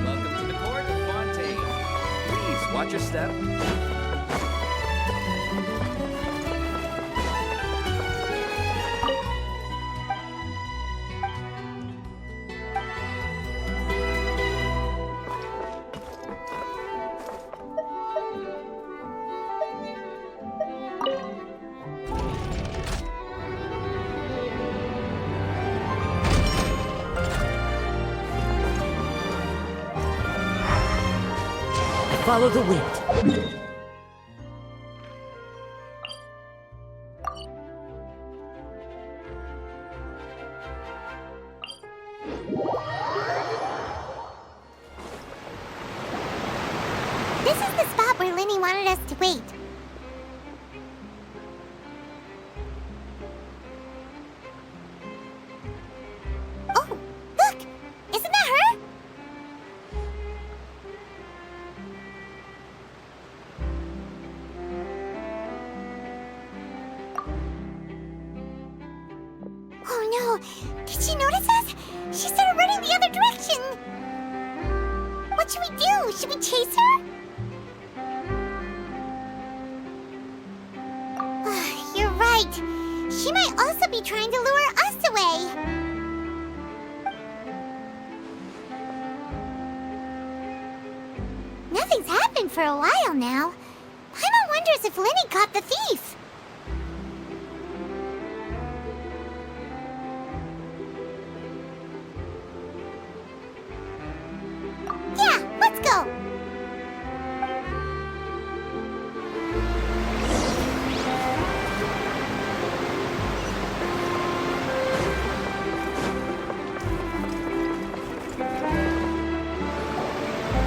Welcome to the court of Fontaine. Please watch your step. Follow the wind. This is the spot where Linny wanted us to wait. Oh, look! Isn't that her? Oh no! Did she notice us? She started running the other direction! What should we do? Should we chase her? You're right. She might also be trying to lure us away. Nothing's happened for a while now. Paimon wonders if Linny caught the thief. Yeah, let's go.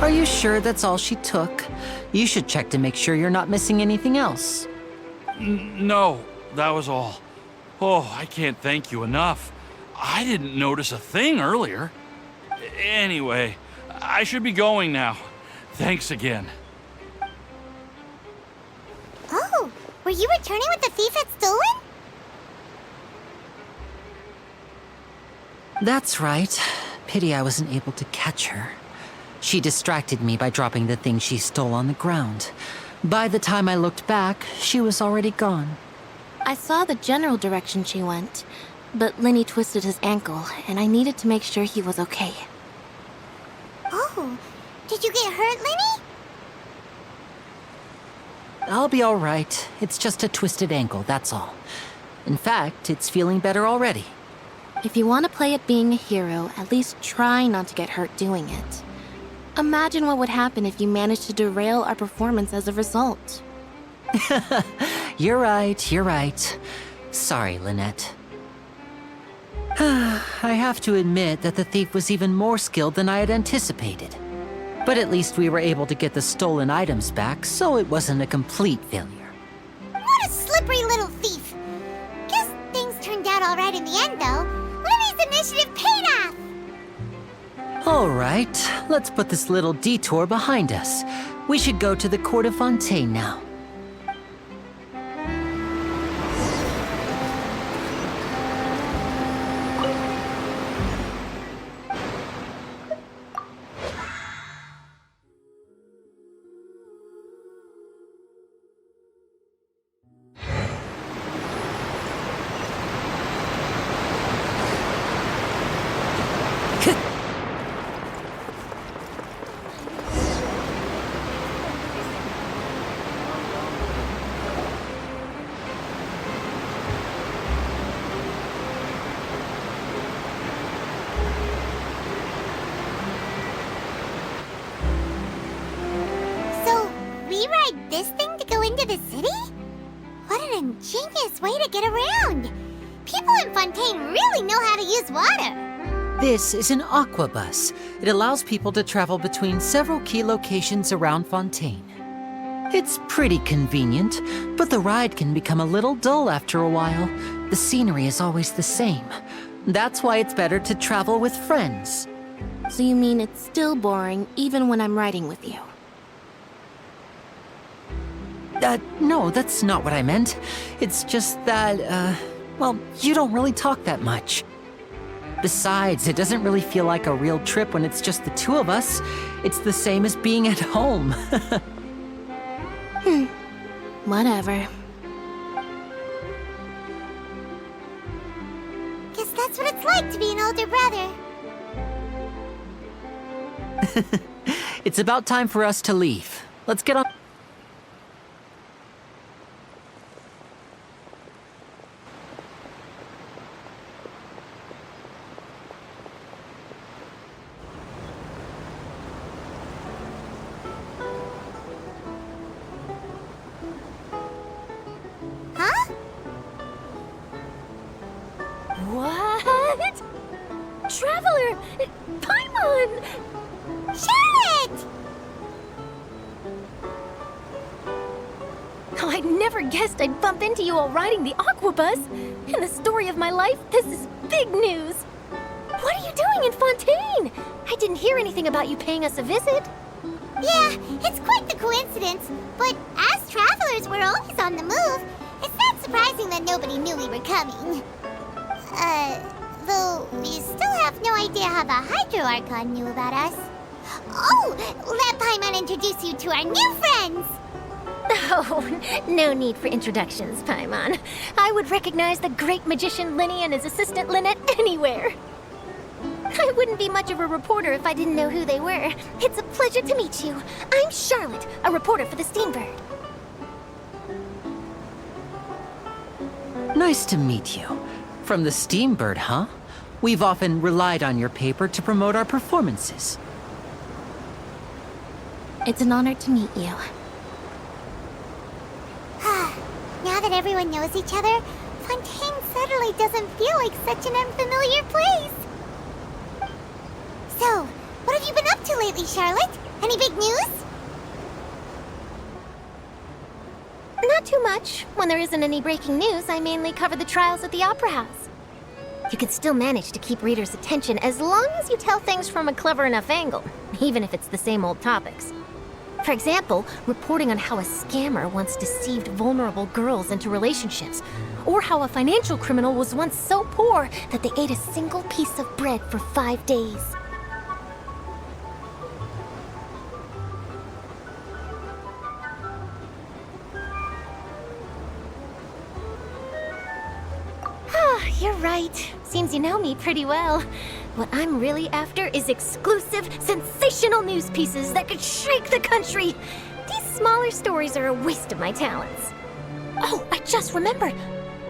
Are you sure that's all she took? You should check to make sure you're not missing anything else. No, that was all. Oh, I can't thank you enough. I didn't notice a thing earlier. Anyway, I should be going now. Thanks again. Oh, were you returning what the thief had stolen? That's right. Pity I wasn't able to catch her. She distracted me by dropping the thing she stole on the ground. By the time I looked back, she was already gone. I saw the general direction she went, but Linny twisted his ankle, and I needed to make sure he was okay. Oh, did you get hurt, Linny? I'll be all right. It's just a twisted ankle, that's all. In fact, it's feeling better already. If you want to play at being a hero, at least try not to get hurt doing it. Imagine what would happen if you managed to derail our performance as a result. You're right. Sorry, Lynette. I have to admit that the thief was even more skilled than I had anticipated. But at least we were able to get the stolen items back, so it wasn't a complete failure. What a slippery little thief! Guess things turned out all right in the end, though. Linny's initiative paid off! All right, let's put this little detour behind us. We should go to the court of Fontaine now. ride this thing to go into the city? What an ingenious way to get around! People in Fontaine really know how to use water! This is an aqua bus. It allows people to travel between several key locations around Fontaine. It's pretty convenient, but the ride can become a little dull after a while. The scenery is always the same. That's why it's better to travel with friends. So you mean it's still boring even when I'm riding with you? No, that's not what I meant. It's just that, well, you don't really talk that much. Besides, it doesn't really feel like a real trip when it's just the two of us. It's the same as being at home. Whatever. Guess that's what it's like to be an older brother. It's about time for us to leave. Let's get on. What? Traveler! Paimon! Charlotte! Oh, I never guessed I'd bump into you while riding the aquabus. In the story of my life, this is big news. What are you doing in Fontaine? I didn't hear anything about you paying us a visit. Yeah, it's quite the coincidence, but as travelers, we're always on the move. It's not surprising that nobody knew we were coming. Though we still have no idea how the Hydro Archon knew about us. Oh, let Paimon introduce you to our new friends! Oh, no need for introductions, Paimon. I would recognize the great magician Linny and his assistant Lynette anywhere. I wouldn't be much of a reporter if I didn't know who they were. It's a pleasure to meet you. I'm Charlotte, a reporter for the Steambird. Nice to meet you. From the Steambird, huh? We've often relied on your paper to promote our performances. It's an honor to meet you. Now that everyone knows each other, Fontaine suddenly doesn't feel like such an unfamiliar place. So, what have you been up to lately, Charlotte? Any big news? Not too much. When there isn't any breaking news, I mainly cover the trials at the Opera House. You can still manage to keep readers' attention as long as you tell things from a clever enough angle, even if it's the same old topics. For example, reporting on how a scammer once deceived vulnerable girls into relationships, or how a financial criminal was once so poor that they ate a single piece of bread for 5 days. You're right. Seems you know me pretty well. What I'm really after is exclusive, sensational news pieces that could shake the country. These smaller stories are a waste of my talents. Oh, I just remembered.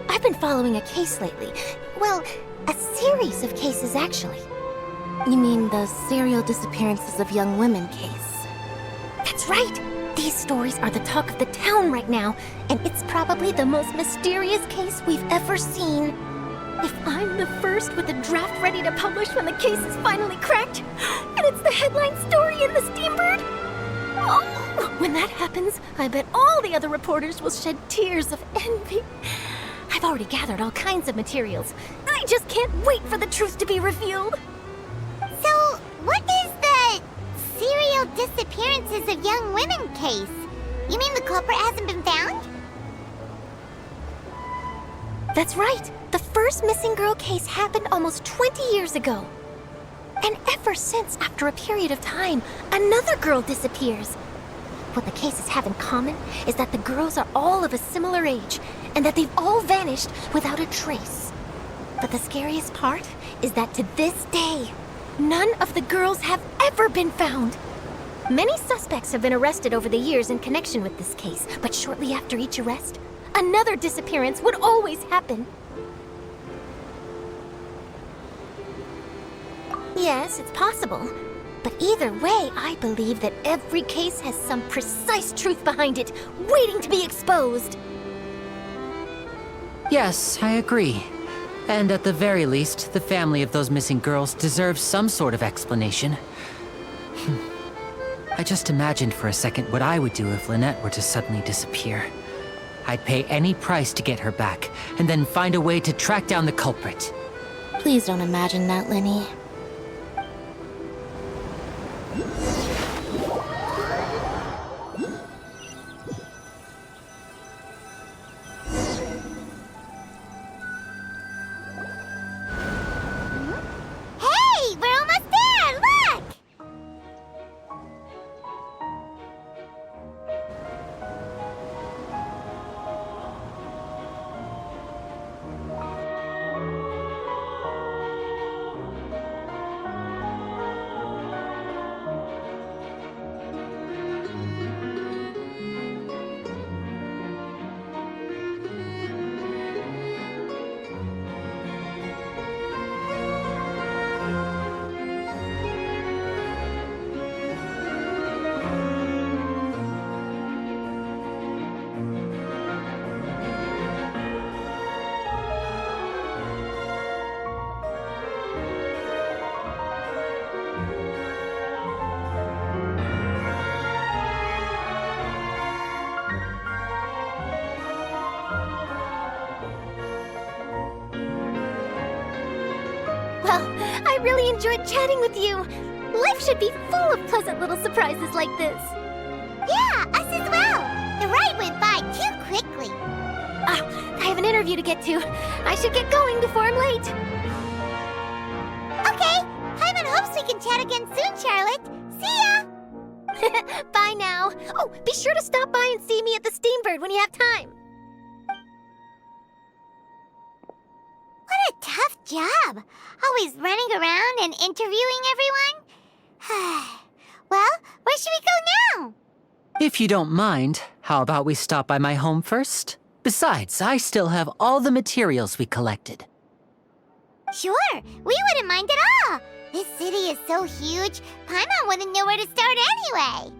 I've been following a case lately. Well, a series of cases, actually. You mean the serial disappearances of young women case? That's right. These stories are the talk of the town right now, and it's probably the most mysterious case we've ever seen. If I'm the first with a draft ready to publish when the case is finally cracked, and it's the headline story in the Steambird, oh, when that happens, I bet all the other reporters will shed tears of envy. I've already gathered all kinds of materials. I just can't wait for the truth to be revealed. So, what is the serial disappearances of young women case? You mean the culprit hasn't been found? That's right. The first missing girl case happened almost 20 years ago. And ever since, after a period of time, another girl disappears. What the cases have in common is that the girls are all of a similar age, and that they've all vanished without a trace. But the scariest part is that to this day, none of the girls have ever been found. Many suspects have been arrested over the years in connection with this case, but shortly after each arrest, another disappearance would always happen. Yes, it's possible. But either way, I believe that every case has some precise truth behind it, waiting to be exposed. Yes, I agree. And at the very least, the family of those missing girls deserves some sort of explanation. I just imagined for a second what I would do if Lynette were to suddenly disappear. I'd pay any price to get her back, and then find a way to track down the culprit. Please don't imagine that, Lenny. Hey, we're almost there! Look! Well, I really enjoyed chatting with you. Life should be full of pleasant little surprises like this. Yeah, us as well. The ride went by too quickly. I have an interview to get to. I should get going before I'm late. Okay, Paimon hopes we can chat again soon, Charlotte. See ya! Bye now. Oh, be sure to stop by and see me at the Steambird when you have time. What a tough job. Always running around and interviewing everyone. Well, where should we go now? If you don't mind, how about we stop by my home first? Besides, I still have all the materials we collected. Sure, we wouldn't mind at all. This city is so huge, Paimon wouldn't know where to start anyway.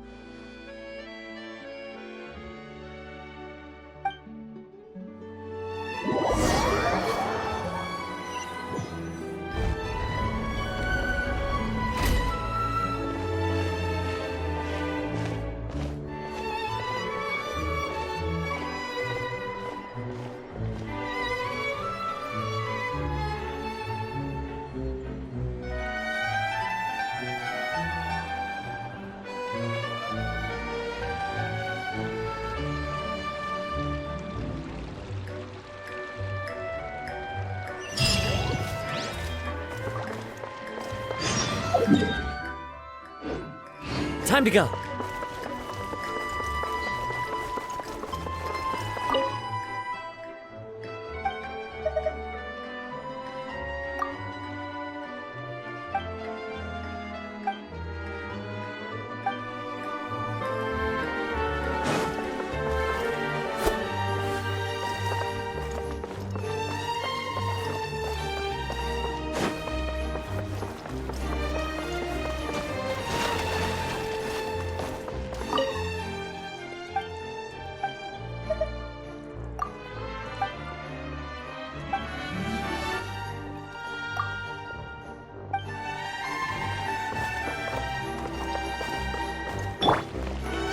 Time to go.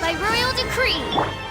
By royal decree,